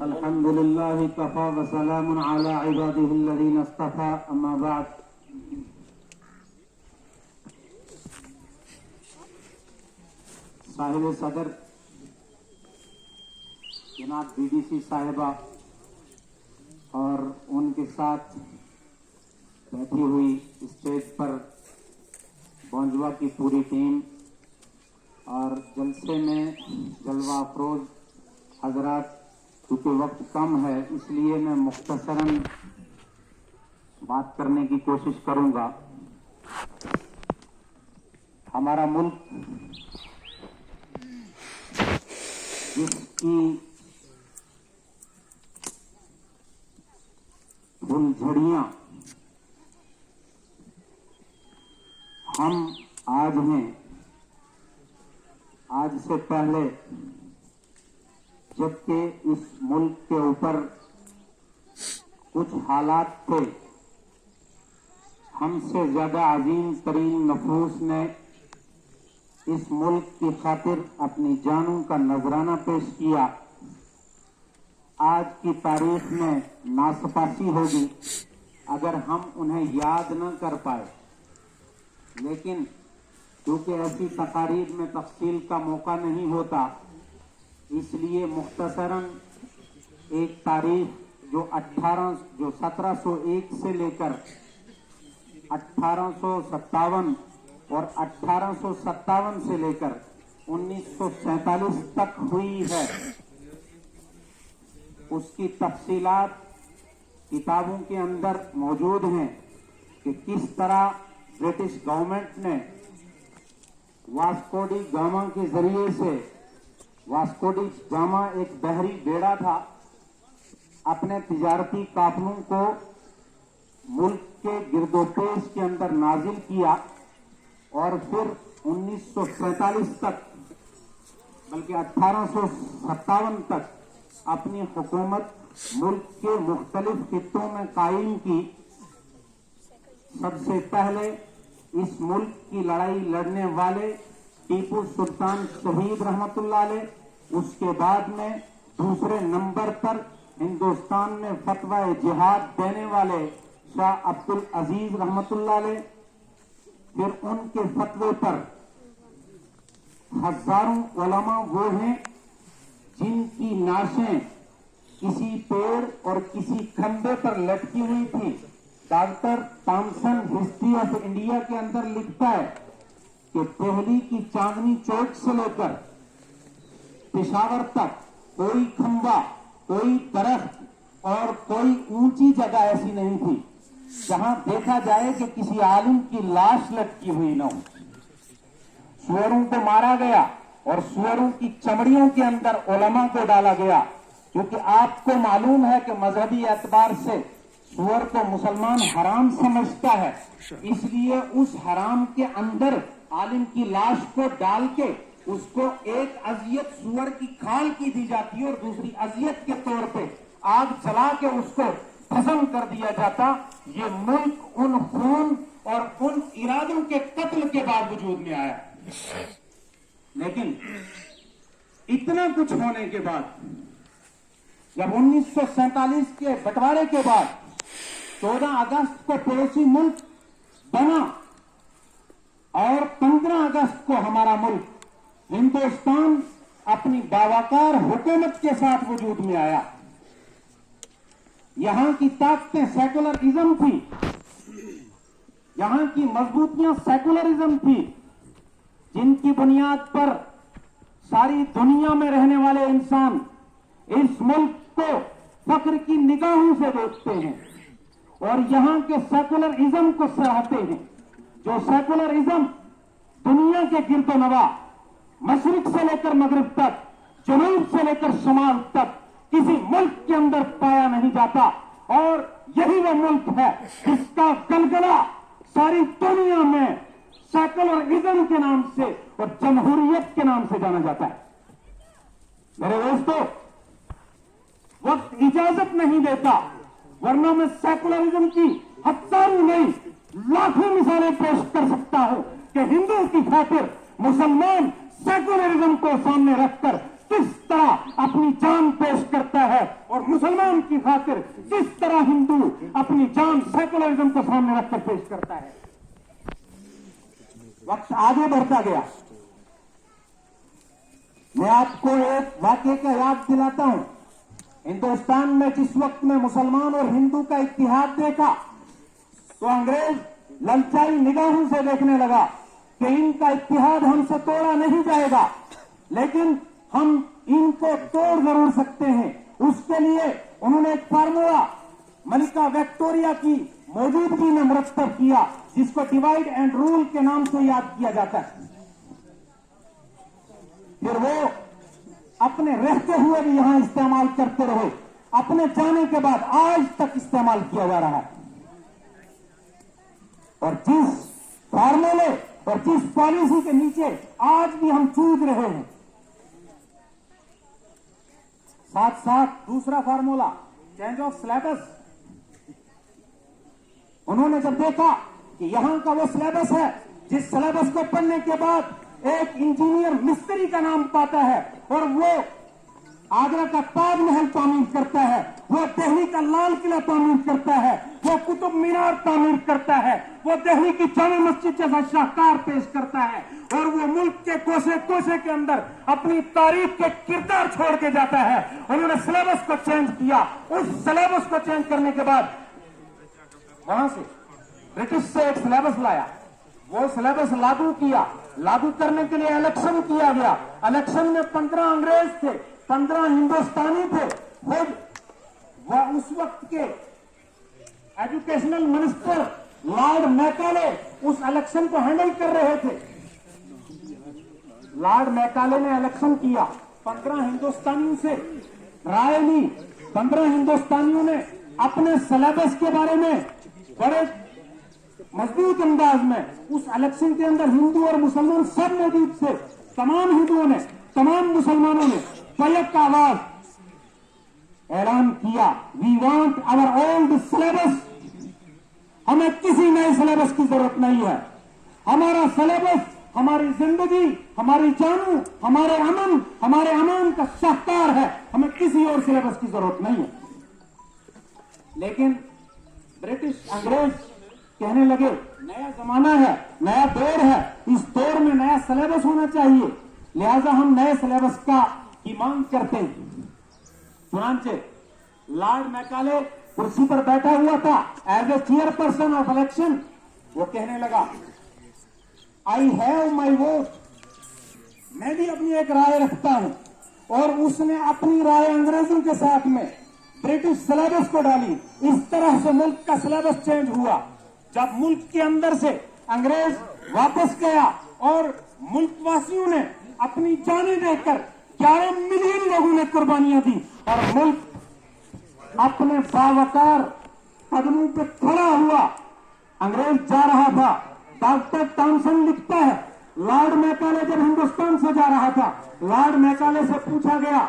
الحمد لله كفى وسلام على عباده الذين اصطفى اما بعد صاحب صدر جناب BDC صاحبہ اور ان کے ساتھ بیٹھی ہوئی اسٹیج پر بونجوا کی پوری ٹیم اور جلسے میں جلوہ افروز حضرات، کیونکہ وقت کم ہے اس لیے میں مختصراً بات کرنے کی کوشش کروں گا۔ ہمارا ملک جس کی پھلجھڑیاں ہم آج ہیں، آج سے پہلے جبکہ اس ملک کے اوپر کچھ حالات تھے، ہم سے زیادہ عظیم ترین نفوس نے اس ملک کی خاطر اپنی جانوں کا نذرانہ پیش کیا۔ آج کی تاریخ میں ناسپاسی ہوگی اگر ہم انہیں یاد نہ کر پائے، لیکن کیونکہ ایسی تقاریب میں تفصیل کا موقع نہیں ہوتا، اس لیے مختصراً ایک تاریخ جو 1701 سے لے کر 1857 اور 1857 سے لے کر 1947 تک ہوئی ہے، اس کی تفصیلات کتابوں کے اندر موجود ہیں کہ کس طرح برٹش گورنمنٹ نے واسکو ڈی گاما کے ذریعے سے، واسکو ڈی گاما ایک بحری بیڑا تھا، اپنے تجارتی قافلوں کو ملک کے گرد و پیش کے اندر نازل کیا اور پھر 1947 تک بلکہ 1857 تک اپنی حکومت ملک کے مختلف خطوں میں قائم کی۔ سب سے پہلے اس ملک کی لڑائی لڑنے والے ٹیپو سلطان شہید رحمت اللہ علیہ، اس کے بعد میں دوسرے نمبر پر ہندوستان میں فتویٰ جہاد دینے والے شاہ عبد العزیز رحمت اللہ علیہ، پھر ان کے فتوے پر ہزاروں علماء وہ ہیں جن کی نعشیں کسی پیڑ اور کسی کھمبے پر لٹکی ہوئی تھی۔ ڈاکٹر تامسن ہسٹری آف انڈیا کے اندر لکھتا ہے کہ دہلی کی چاندنی چوک سے لے کر پشاور تک کوئی کھمبا، کوئی درخت اور کوئی اونچی جگہ ایسی نہیں تھی جہاں دیکھا جائے کہ کسی عالم کی لاش لٹکی ہوئی نہ ہو۔ سوروں کو مارا گیا اور سوروں کی چمڑیوں کے اندر علماء کو ڈالا گیا، کیونکہ آپ کو معلوم ہے کہ مذہبی اعتبار سے سور کو مسلمان حرام سمجھتا ہے، اس لیے اس حرام کے اندر عالم کی لاش کو ڈال کے اس کو ایک اذیت سور کی کھال کی دی جاتی ہے اور دوسری اذیت کے طور پہ آگ جلا کے اس کو ختم کر دیا جاتا۔ یہ ملک ان خون اور ان ارادوں کے قتل کے بعد وجود میں آیا، لیکن اتنا کچھ ہونے کے بعد جب 1947 کے بٹوارے کے بعد 14 اگست کو پڑوسی ملک بنا اور 15 اگست کو ہمارا ملک ہندوستان اپنی باوقار حکومت کے ساتھ وجود میں آیا۔ یہاں کی طاقتیں سیکولرزم تھی، یہاں کی مضبوطیاں سیکولرزم تھی، جن کی بنیاد پر ساری دنیا میں رہنے والے انسان اس ملک کو فخر کی نگاہوں سے دیکھتے ہیں اور یہاں کے سیکولرزم کو سراہتے ہیں۔ جو سیکولرزم دنیا کے گرد و نواح، مشرق سے لے کر مغرب تک، جنوب سے لے کر شمال تک کسی ملک کے اندر پایا نہیں جاتا، اور یہی وہ ملک ہے جس کا گلگلہ ساری دنیا میں سیکولرزم کے نام سے اور جمہوریت کے نام سے جانا جاتا ہے۔ میرے دوستو، وقت اجازت نہیں دیتا، ورنہ میں سیکولرزم کی ہزاروں نہیں لاکھوں مثالیں پیش کر سکتا ہوں کہ ہندو کی خاطر مسلمان سیکولرزم کو سامنے رکھ کر کس طرح اپنی جان پیش کرتا ہے اور मुसलमान की खातिर किस तरह हिंदू अपनी जान सेकुलरिज्म को सामने रखकर पेश करता है। वक्त आगे बढ़ता गया। मैं आपको एक वाक्य का याद दिलाता हूं। हिंदुस्तान में जिस वक्त में मुसलमान और हिंदू का इत्तेहाद देखा तो अंग्रेज ललचाई निगाहों से देखने लगा कि इनका इत्तेहाद हमसे तोड़ा नहीं जाएगा, लेकिन हम इनको तोड़ जरूर सकते हैं। उसके लिए उन्होंने एक फार्मूला मलिका विक्टोरिया की मौजूदगी में मुरतब किया, जिसको डिवाइड एंड रूल के नाम से याद किया जाता है। फिर वो अपने रहते हुए भी यहां इस्तेमाल करते रहे, अपने जाने के बाद आज तक इस्तेमाल किया जा रहा है। और जिस फार्मूले और जिस पॉलिसी के नीचे आज भी हम जूझ रहे हैं, साथ साथ दूसरा फार्मूला चेंज ऑफ सिलेबस। उन्होंने जब देखा कि यहां का वो सिलेबस है जिस सिलेबस को पढ़ने के बाद एक इंजीनियर मिस्त्री का नाम पाता है और वो आगरा का ताजमहल तामीर करता है, वो दिल्ली का लाल किला तामीर करता है, वो कुतुब मीनार तामीर करता है, वो दिल्ली की जामे मस्जिद जैसा शाहकार पेश करता है, और वो मुल्क के कोसे कोसे के अंदर अपनी तारीख के किरदार छोड़ के जाता है। उन्होंने सिलेबस को चेंज किया। उस सिलेबस को चेंज करने के बाद वहां से ब्रिटिश से एक सिलेबस लाया, वो सिलेबस लागू किया। लागू करने के लिए इलेक्शन किया गया। इलेक्शन में 15 अंग्रेज थे, 15 हिंदुस्तानी थे। खुद वह उस वक्त के एजुकेशनल मिनिस्टर लॉर्ड मैकाले उस इलेक्शन को हैंडल कर रहे थे। लॉर्ड मैकाले ने इलेक्शन किया, 15 हिंदुस्तानियों से राय ली। 15 हिंदुस्तानियों ने अपने सिलेबस के बारे में बड़े मजबूत अंदाज में उस इलेक्शन के अंदर हिंदू और मुसलमान सब मौजूद थे। तमाम हिंदुओं ने, तमाम मुसलमानों ने बैक आवाज ऐलान किया, we want our old syllabus. हमें किसी नए सिलेबस की जरूरत नहीं है। हमारा सिलेबस हमारी जिंदगी, हमारी जानू, हमारे अमन का शाहकार है। हमें किसी और सिलेबस की जरूरत नहीं है। लेकिन ब्रिटिश अंग्रेज कहने लगे नया जमाना है, नया दौर है, इस दौर में नया सिलेबस होना चाहिए, लिहाजा हम नए सिलेबस की मांग करते हैं। चुनांचे लॉर्ड मैकाले कुर्सी पर बैठा हुआ था as a chairperson of election. वो कहने लगा आई हैव माई वोट, मैं भी अपनी एक राय रखता हूं। और उसने अपनी राय अंग्रेजों के साथ में ब्रिटिश सिलेबस को डाली। इस तरह से मुल्क का सिलेबस चेंज हुआ। जब मुल्क के अंदर से अंग्रेज वापस गया और मुल्क वासियों ने अपनी जानें देकर 11 मिलियन लोगों ने कुर्बानियां दी और मुल्क अपने बावकार कदमों पे खड़ा हुआ, अंग्रेज जा रहा था। डॉक्टर टॉमसन लिखता है, लॉर्ड मैकाले जब हिंदुस्तान से जा रहा था, लॉर्ड मैकाले से पूछा गया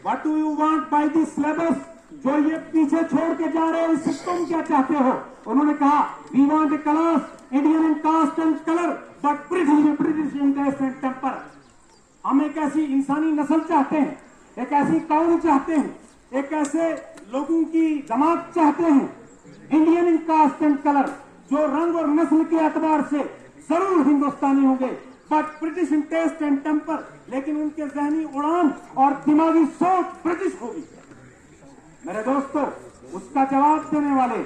what do you want by this syllabus, जो ये पीछे छोड़ के जा रहे हो इससे तुम क्या चाहते हो। उन्होंने कहा we want a class Indian in caste and colour but British in taste and temper. हम एक ऐसी इंसानी नस्ल चाहते हैं, एक ऐसी कौम चाहते हैं, एक ऐसे लोगों की जमात चाहते हैं, Indian in caste and colour, जो रंग और नस्ल के एतबार से जरूर हिंदुस्तानी होंगे but British in taste and temper, लेकिन उनके जहनी उड़ान और दिमागी सोच ब्रिटिश होगी। मेरे दोस्तों, उसका जवाब देने वाले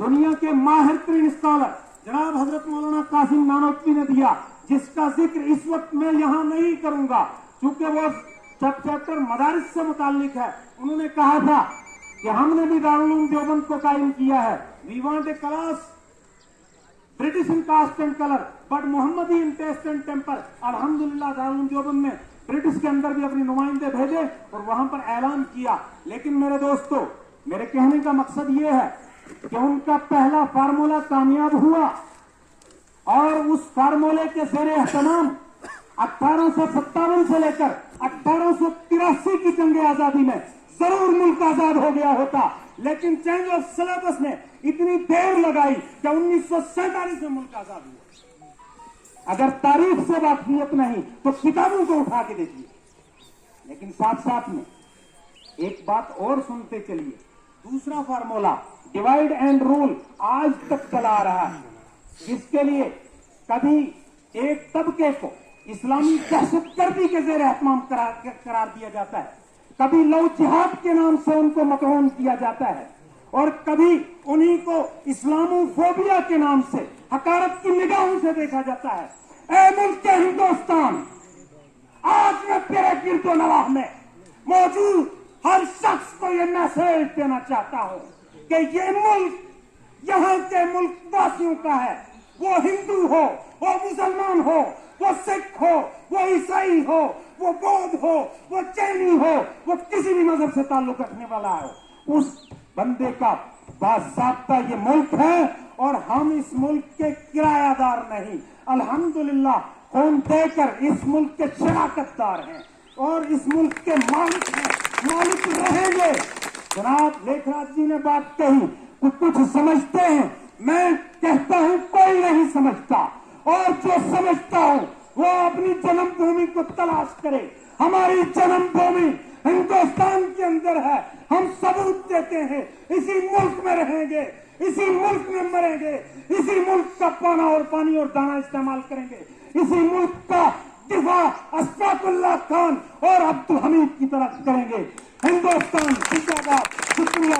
दुनिया के माहिर तरीन स्कॉलर जनाब हजरत मौलाना कासिम नानोतवी ने दिया, जिसका जिक्र इस वक्त मैं यहां नहीं करूंगा क्योंकि वो चैप्टर मदारिस से मुताल्लिक है। उन्होंने कहा था कि हमने भी दारुल उलूम देवबंद को कायम किया है, we want a class British in caste and colour but Mohammadi in taste and temper. अल्हम्दुलिल्लाह दारुल उलूम देवबंद में ब्रिटिश के अंदर भी अपने नुमाइंदे भेजे और वहां पर ऐलान किया। लेकिन मेरे दोस्तों, मेरे कहने का मकसद ये है कि उनका पहला फार्मूला कामयाब हुआ और उस फार्मूले के ज़ेरे एहतमाम 1857 से लेकर 1883 की जंग आजादी में जरूर मुल्क आजाद हो गया होता, लेकिन चेंज ऑफ सिलेबस ने इतनी देर लगाई कि 1947 में मुल्क आजाद हुआ। अगर तारीख से वाकफियत नहीं तो किताबों को उठा के देखिए। लेकिन साथ साथ में ایک بات اور سنتے چلیے, دوسرا فارمولا ڈیوائڈ اینڈ رول آج تک چلا آ رہا ہے, جس کے لیے کبھی ایک طبقے کو اسلامی دہشت گردی کے زیر اہتمام قرار دیا جاتا ہے, کبھی لو جہاد کے نام سے ان کو مطعون کیا جاتا ہے, اور کبھی انہی کو اسلامو فوبیا کے نام سے حقارت کی نگاہوں سے دیکھا جاتا ہے. اے ملک کے ہندوستان, آج میں تیرے گرد و نواح میں موجود ہر شخص کو یہ میسج دینا چاہتا ہوں کہ یہ ملک یہاں کے ملک واسیوں کا ہے, وہ ہندو ہو, وہ مسلمان ہو, وہ سکھ ہو, وہ عیسائی ہو, وہ بودھ ہو, وہ جینی ہو, وہ کسی بھی مذہب سے تعلق رکھنے والا ہو, اس بندے کا باضابطہ یہ ملک ہے, اور ہم اس ملک کے کرایہ دار نہیں, الحمدللہ خون دے کر اس ملک کے شراکت دار ہیں اور اس ملک کے مالک ہیں, مالک رہیں گے. جناب لیکھ راج جی نے بات کہی, کچھ سمجھتے ہیں, میں کہتا ہوں کوئی نہیں سمجھتا, اور جو سمجھتا ہوں وہ اپنی جنم بھومی کو تلاش کرے. ہماری جنم بھومی ہندوستان کے اندر ہے, ہم ثبوت دیتے ہیں, اسی ملک میں رہیں گے, اسی ملک میں مریں گے, اسی ملک کا پانی اور دانا استعمال کریں گے, اسی ملک کا دفاع اشفاق اللہ خان اور عبدالحمید کی طرح کریں گے. ہندوستان زندہ باد, شکریہ.